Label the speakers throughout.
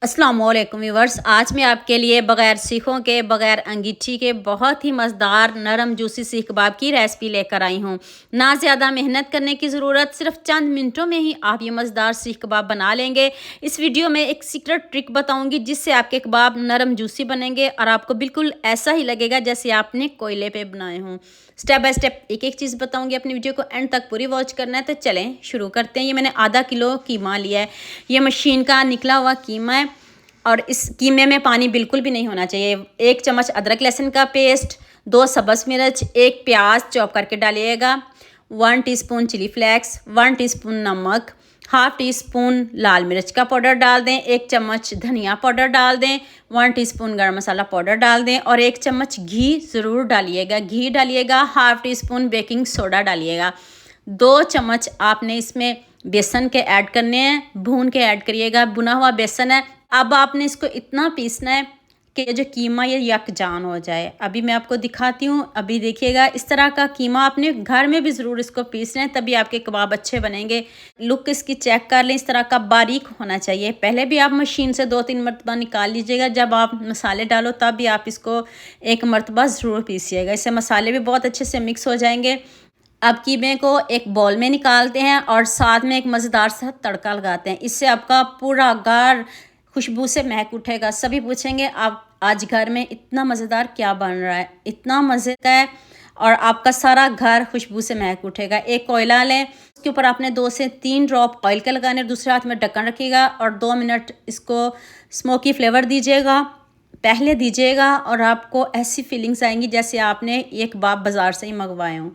Speaker 1: अस्सलामुअलैकुम व्यूअर्स, आज मैं आपके लिए बग़ैर सीखों के, बग़ैर अंगीठी के बहुत ही मज़ेदार नरम जूसी सीख कबाब की रेसिपी लेकर आई हूँ। ना ज़्यादा मेहनत करने की ज़रूरत, सिर्फ चंद मिनटों में ही आप ये मज़ेदार सीख कबाब बना लेंगे। इस वीडियो में एक सीक्रेट ट्रिक बताऊँगी जिससे आपके कबाब नरम जूसी बनेंगे और आपको बिल्कुल ऐसा ही लगेगा जैसे आपने कोयले पे बनाए हों। स्टेप बाय स्टेप एक एक चीज़ बताऊँगी। अपनी वीडियो को एंड तक पूरी वॉच करना है। तो चलें शुरू करते हैं। ये मैंने आधा किलो कीमा लिया है। ये मशीन का निकला हुआ कीमा है और इस कीमे में पानी बिल्कुल भी नहीं होना चाहिए। 1 चम्मच अदरक लहसुन का पेस्ट, 2 सब्ज़ मिर्च, 1 प्याज चॉप करके डालिएगा, 1 टीस्पून चिली फ्लेक्स, 1 टीस्पून नमक, हाफ़ टी स्पून लाल मिर्च का पाउडर डाल दें, 1 चम्मच धनिया पाउडर डाल दें, 1 टीस्पून गरम मसाला पाउडर डाल दें और 1 चम्मच घी ज़रूर डालिएगा। घी डालिएगा, half tea spoon baking soda डालिएगा। 2 चम्मच आपने इसमें बेसन के ऐड करने हैं, भून के ऐड करिएगा। भुना हुआ बेसन है। अब आपने इसको इतना पीसना है कि जो कीमा ये यकजान हो जाए। अभी मैं आपको दिखाती हूँ। अभी देखिएगा, इस तरह का कीमा आपने घर में भी ज़रूर इसको पीसना है, तभी आपके कबाब अच्छे बनेंगे। लुक इसकी चेक कर लें, इस तरह का बारीक होना चाहिए। पहले भी आप मशीन से 2-3 मरतबा निकाल लीजिएगा। जब आप मसाले डालो तब भी आप इसको 1 मरतबा ज़रूर पीसिएगा। इससे मसाले भी बहुत अच्छे से मिक्स हो जाएंगे। अब कीमे को एक बाउल में निकालते हैं और साथ में एक मज़ेदार सा तड़का लगाते हैं। इससे आपका पूरा घर खुशबू से महक उठेगा। सभी पूछेंगे आप आज घर में इतना मज़ेदार क्या बन रहा है, इतना मज़े का है, और आपका सारा घर खुशबू से महक उठेगा। एक कोयला लें, उसके ऊपर आपने 2 से 3 ड्रॉप ऑयल के लगाने, दूसरे हाथ में ढक्कन रखिएगा और 2 मिनट इसको स्मोकी फ्लेवर दीजिएगा। पहले दीजिएगा और आपको ऐसी फीलिंग्स आएंगी जैसे आपने ये कबाब बाज़ार से ही मंगवाए हों।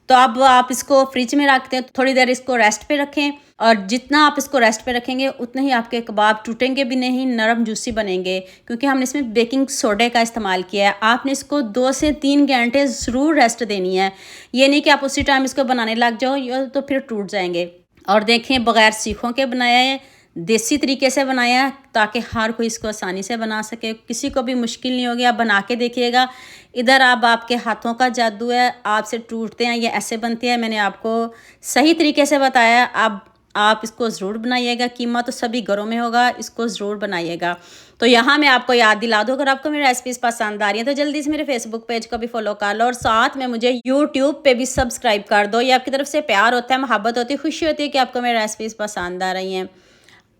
Speaker 1: तो अब आप इसको फ्रिज में रखते हैं, थोड़ी देर इसको रेस्ट पे रखें और जितना आप इसको रेस्ट पे रखेंगे उतने ही आपके कबाब टूटेंगे भी नहीं, नरम जूसी बनेंगे, क्योंकि हमने इसमें बेकिंग सोडे का इस्तेमाल किया है। आपने इसको 2 से 3 घंटे ज़रूर रेस्ट देनी है। ये नहीं कि आप उसी टाइम इसको बनाने लग जाओ तो फिर टूट जाएंगे। और देखें, बग़ैर सीखों के बनाया है, देसी तरीके से बनाया है, ताकि हर कोई इसको आसानी से बना सके, किसी को भी मुश्किल नहीं होगी। आप बना के देखिएगा। इधर अब आपके हाथों का जादू है, आपसे टूटते हैं ये ऐसे बनते हैं। मैंने आपको सही तरीके से बताया। अब आप इसको ज़रूर बनाइएगा। कीमा तो सभी घरों में होगा, इसको ज़रूर बनाइएगा। तो यहाँ मैं आपको याद दिला दूँ, अगर आपको मेरी रेसिपीज़ पसंद आ रही है तो जल्दी से मेरे फेसबुक पेज को भी फॉलो कर लो और साथ में मुझे यूट्यूब पे भी सब्सक्राइब कर दो। ये आपकी तरफ से प्यार होता है, मोहब्बत होती है, खुशी होती है कि आपको मेरी रेसिपीज़ पसंद आ रही हैं।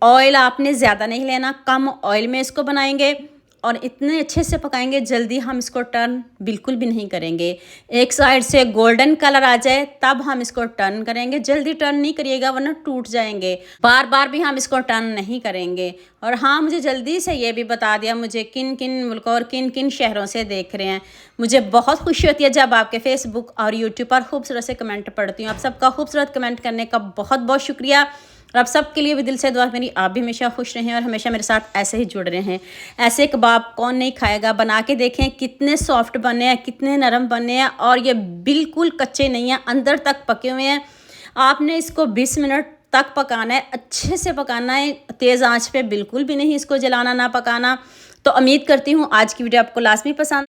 Speaker 1: ऑयल आपने ज़्यादा नहीं लेना, कम ऑयल में इसको बनाएंगे और इतने अच्छे से पकाएंगे, जल्दी हम इसको टर्न बिल्कुल भी नहीं करेंगे। एक साइड से गोल्डन कलर आ जाए तब हम इसको टर्न करेंगे। जल्दी टर्न नहीं करिएगा वरना टूट जाएंगे। बार बार भी हम इसको टर्न नहीं करेंगे। और हाँ, मुझे जल्दी से ये भी बता दिया मुझे किन किन मुल्कों और किन किन शहरों से देख रहे हैं। मुझे बहुत खुशी होती है जब आपके फेसबुक और यूट्यूब पर खूबसूरत से कमेंट पढ़ती हूँ। आप सबका खूबसूरत कमेंट करने का बहुत बहुत शुक्रिया। और आप सबके लिए भी दिल से दुआ मेरी, आप भी हमेशा खुश रहें और हमेशा मेरे साथ ऐसे ही जुड़ रहे हैं। ऐसे कबाब कौन नहीं खाएगा। बना के देखें कितने सॉफ्ट बने हैं, कितने नरम बने हैं और ये बिल्कुल कच्चे नहीं हैं, अंदर तक पके हुए हैं। आपने इसको 20 मिनट तक पकाना है, अच्छे से पकाना है, तेज़ आंच पे बिल्कुल भी नहीं इसको जलाना ना पकाना। तो उम्मीद करती हूँ आज की वीडियो आपको लाजमी पसंद